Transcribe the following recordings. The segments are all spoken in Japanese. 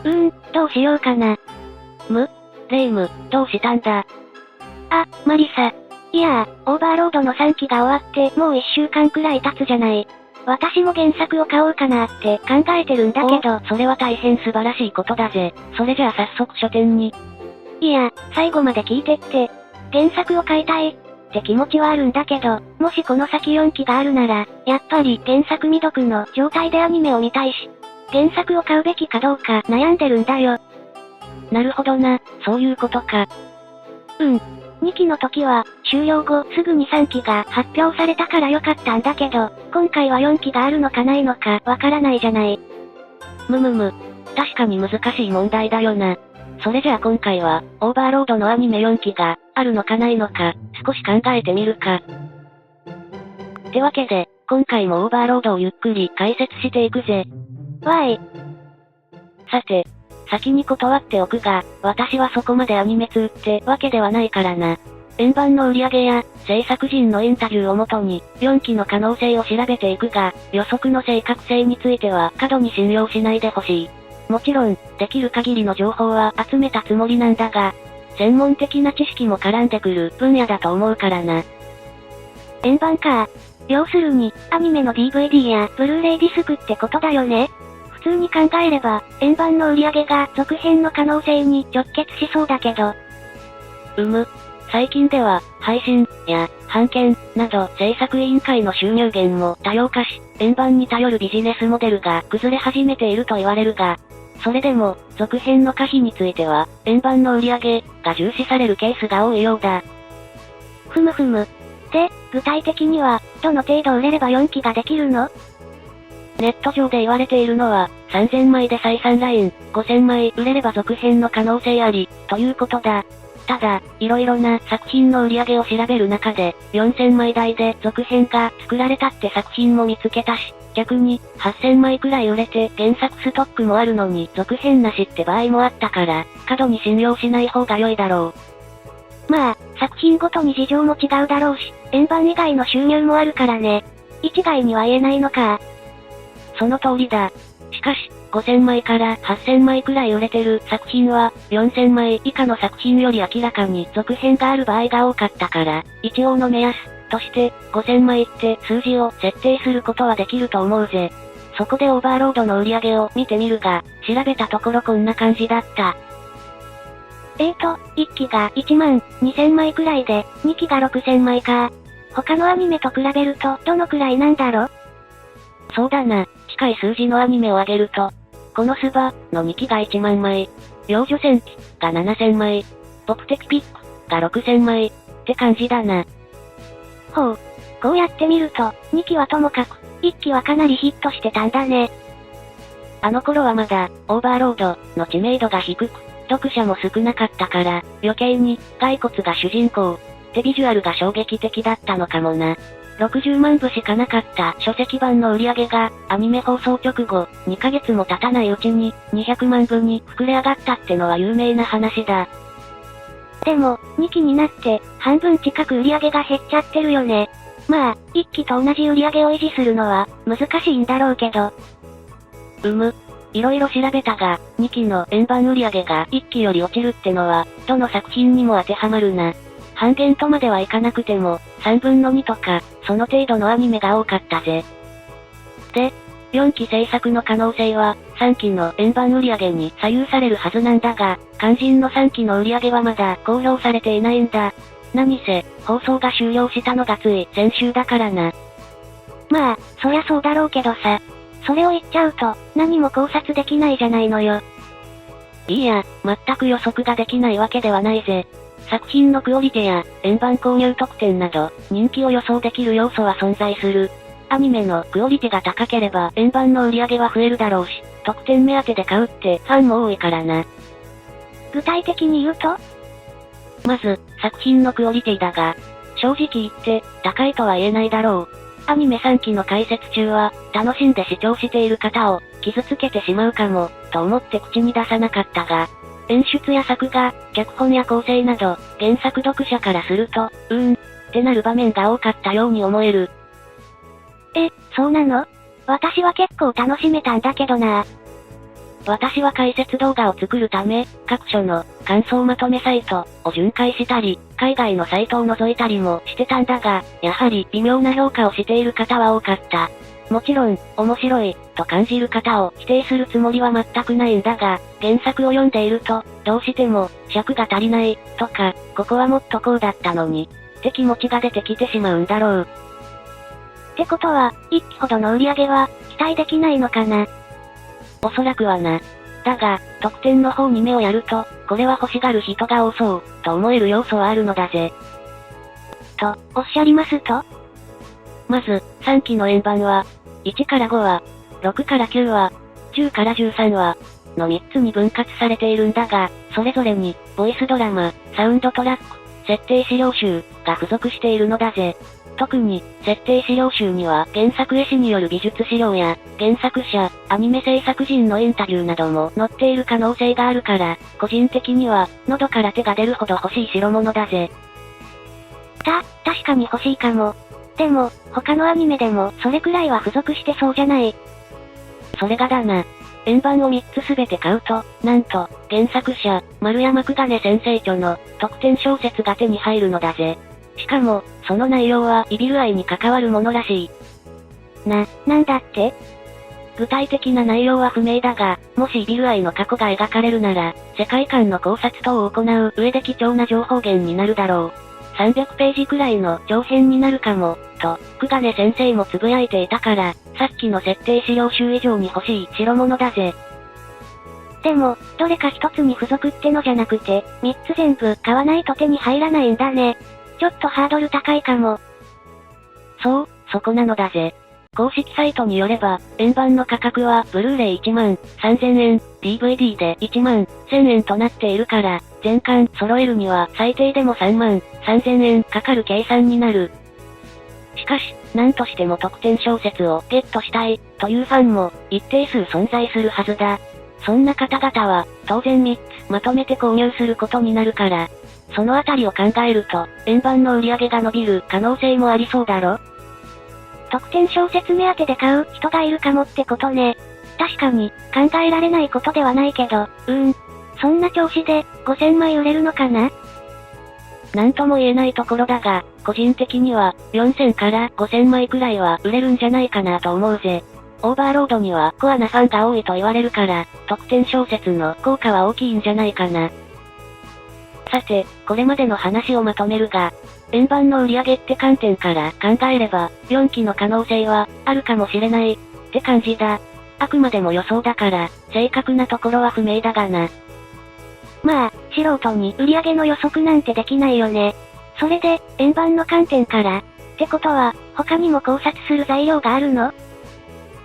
どうしようかな。レイム、どうしたんだ？あ、マリサ。いやオーバーロードの3期が終わってもう1週間くらい経つじゃない。私も原作を買おうかなって考えてるんだけど。それは大変素晴らしいことだぜ。それじゃあ早速書店に。いや、最後まで聞いてって。原作を買いたいって気持ちはあるんだけど、もしこの先4期があるなら、やっぱり原作未読の状態でアニメを見たいし、原作を買うべきかどうか悩んでるんだよ。なるほどな、そういうことか。2期の時は、終了後すぐに3期が発表されたから良かったんだけど、今回は4期があるのかないのかわからないじゃない。確かに難しい問題だよな。それじゃあ今回は、オーバーロードのアニメ4期が、あるのかないのか、少し考えてみるか。ってわけで、今回もオーバーロードをゆっくり解説していくぜ。わい。さて、先に断っておくが、私はそこまでアニメ通ってわけではないからな。円盤の売り上げや、制作陣のインタビューをもとに、4期の可能性を調べていくが、予測の正確性については過度に信用しないでほしい。もちろん、できる限りの情報は集めたつもりなんだが、専門的な知識も絡んでくる分野だと思うからな。円盤か。要するに、アニメの DVD やブルーレイディスクってことだよね。普通に考えれば、円盤の売り上げが続編の可能性に直結しそうだけど。最近では、配信、や、版権、など制作委員会の収入源も多様化し、円盤に頼るビジネスモデルが崩れ始めていると言われるが、それでも、続編の可否については、円盤の売り上げが重視されるケースが多いようだ。ふむ。で、具体的には、どの程度売れれば4期ができるの？ネット上で言われているのは、3000枚で採算ライン、5000枚売れれば続編の可能性あり、ということだ。ただ、色々な作品の売り上げを調べる中で、4000枚台で続編が作られたって作品も見つけたし、逆に、8000枚くらい売れて原作ストックもあるのに続編なしって場合もあったから、過度に信用しない方が良いだろう。まあ、作品ごとに事情も違うだろうし、円盤以外の収入もあるからね。一概には言えないのか。その通りだ。しかし、5000枚から8000枚くらい売れてる作品は、4000枚以下の作品より明らかに続編がある場合が多かったから、一応の目安として、5000枚って数字を設定することはできると思うぜ。そこでオーバーロードの売り上げを見てみるが、調べたところこんな感じだった。1期が1万2000枚くらいで、2期が6000枚か。他のアニメと比べるとどのくらいなんだろ？そうだな、近い数字のアニメを挙げると、このスバの2期が1万枚、幼女戦記が7000枚、ポプテキピックが6000枚って感じだな。ほう。こうやってみると、2期はともかく、1期はかなりヒットしてたんだね。あの頃はまだ、オーバーロードの知名度が低く、読者も少なかったから、余計に、骸骨が主人公ってビジュアルが衝撃的だったのかもな。60万部しかなかった書籍版の売り上げが、アニメ放送直後、2ヶ月も経たないうちに、200万部に膨れ上がったってのは有名な話だ。でも、2期になって、半分近く売り上げが減っちゃってるよね。まあ、1期と同じ売り上げを維持するのは、難しいんだろうけど。いろいろ調べたが、2期の円盤売り上げが1期より落ちるってのは、どの作品にも当てはまるな。半減とまではいかなくても、3分の2とか、その程度のアニメが多かったぜ。で、4期制作の可能性は、3期の円盤売り上げに左右されるはずなんだが、肝心の3期の売り上げはまだ公表されていないんだ。何せ、放送が終了したのがつい先週だからな。まあ、そりゃそうだろうけどさ。それを言っちゃうと、何も考察できないじゃないのよ。いいや、全く予測ができないわけではないぜ。作品のクオリティや、円盤購入特典など、人気を予想できる要素は存在する。アニメのクオリティが高ければ、円盤の売り上げは増えるだろうし、特典目当てで買うってファンも多いからな。具体的に言うと？まず、作品のクオリティだが、正直言って、高いとは言えないだろう。アニメ3期の解説中は、楽しんで視聴している方を、傷つけてしまうかも、と思って口に出さなかったが、演出や作画、脚本や構成など、原作読者からすると、ってなる場面が多かったように思える。そうなの？私は結構楽しめたんだけどな。私は解説動画を作るため、各所の感想まとめサイトを巡回したり、海外のサイトを覗いたりもしてたんだが、やはり微妙な評価をしている方は多かった。もちろん、面白い、と感じる方を否定するつもりは全くないんだが、原作を読んでいると、どうしても、尺が足りない、とか、ここはもっとこうだったのに、って気持ちが出てきてしまうんだろう。ってことは、一期ほどの売り上げは、期待できないのかな。おそらくはな。だが、得点の方に目をやると、これは欲しがる人が多そう、と思える要素はあるのだぜ。と、おっしゃりますと？まず、3期の円盤は、1から5話、6から9話、10から13話、の3つに分割されているんだが、それぞれに、ボイスドラマ、サウンドトラック、設定資料集、が付属しているのだぜ。特に、設定資料集には原作絵師による美術資料や、原作者、アニメ制作人のインタビューなども載っている可能性があるから、個人的には、喉から手が出るほど欲しい代物だぜ。確かに欲しいかも。でも、他のアニメでもそれくらいは付属してそうじゃない？それがだな。円盤を3つすべて買うと、なんと、原作者、丸山久金先生著の、特典小説が手に入るのだぜ。しかも、その内容はイビル愛に関わるものらしい。なんだって？具体的な内容は不明だが、もしイビル愛の過去が描かれるなら、世界観の考察等を行う上で貴重な情報源になるだろう。300ページくらいの長編になるかも、と、久金先生も呟いていたから、さっきの設定資料集以上に欲しい代物だぜ。でも、どれか一つに付属ってのじゃなくて、3つ全部買わないと手に入らないんだね。ちょっとハードル高いかも。そう、そこなのだぜ。公式サイトによれば、円盤の価格はブルーレイ1万3000円、DVD で1万1000円となっているから、全巻揃えるには最低でも3万3000円かかる計算になる。しかし、何としても特典小説をゲットしたい、というファンも一定数存在するはずだ。そんな方々は、当然3つまとめて購入することになるから、そのあたりを考えると、円盤の売り上げが伸びる可能性もありそうだろ？特典小説目当てで買う人がいるかもってことね。確かに、考えられないことではないけど、そんな調子で、5000枚売れるのかな？なんとも言えないところだが、個人的には、4000から5000枚くらいは売れるんじゃないかなと思うぜ。オーバーロードにはコアなファンが多いと言われるから、特典小説の効果は大きいんじゃないかな。さて、これまでの話をまとめるが、円盤の売り上げって観点から考えれば、4期の可能性は、あるかもしれない、って感じだ。あくまでも予想だから、正確なところは不明だがな。まあ、素人に売り上げの予測なんてできないよね。それで、円盤の観点から、ってことは、他にも考察する材料があるの？あ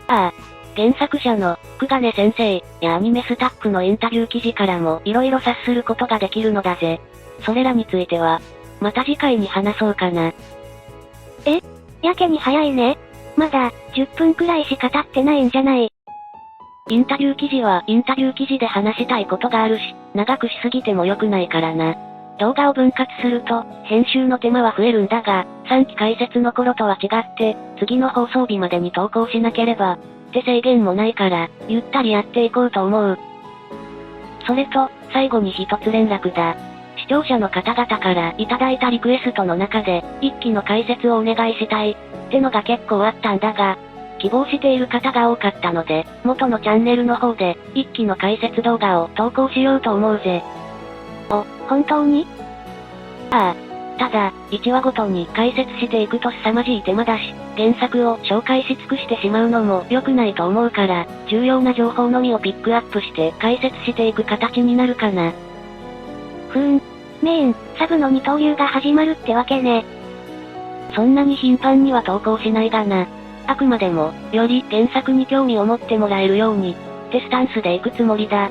あ。原作者の、久金先生、やアニメスタッフのインタビュー記事からも色々察することができるのだぜ。それらについては、また次回に話そうかな。やけに早いね。まだ、10分くらいしか経ってないんじゃない。インタビュー記事はインタビュー記事で話したいことがあるし、長くしすぎても良くないからな。動画を分割すると、編集の手間は増えるんだが、3期解説の頃とは違って、次の放送日までに投稿しなければ、って制限もないから、ゆったりやっていこうと思う。それと、最後に一つ連絡だ。視聴者の方々からいただいたリクエストの中で、1期の解説をお願いしたい、ってのが結構あったんだが、希望している方が多かったので、元のチャンネルの方で、1期の解説動画を投稿しようと思うぜ。本当に？ああ。ただ、1話ごとに解説していくと凄まじい手間だし、原作を紹介し尽くしてしまうのも良くないと思うから、重要な情報のみをピックアップして解説していく形になるかな。メイン、サブの二刀流が始まるってわけね。そんなに頻繁には投稿しないがな。あくまでも、より原作に興味を持ってもらえるように、ってスタンスでいくつもりだ。っ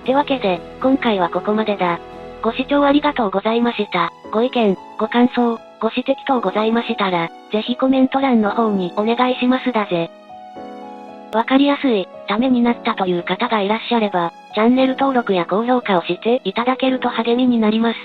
てわけで、今回はここまでだ。ご視聴ありがとうございました。ご意見、ご感想、ご指摘等ございましたら、ぜひコメント欄の方にお願いしますだぜ。わかりやすい、ためになったという方がいらっしゃれば、チャンネル登録や高評価をしていただけると励みになります。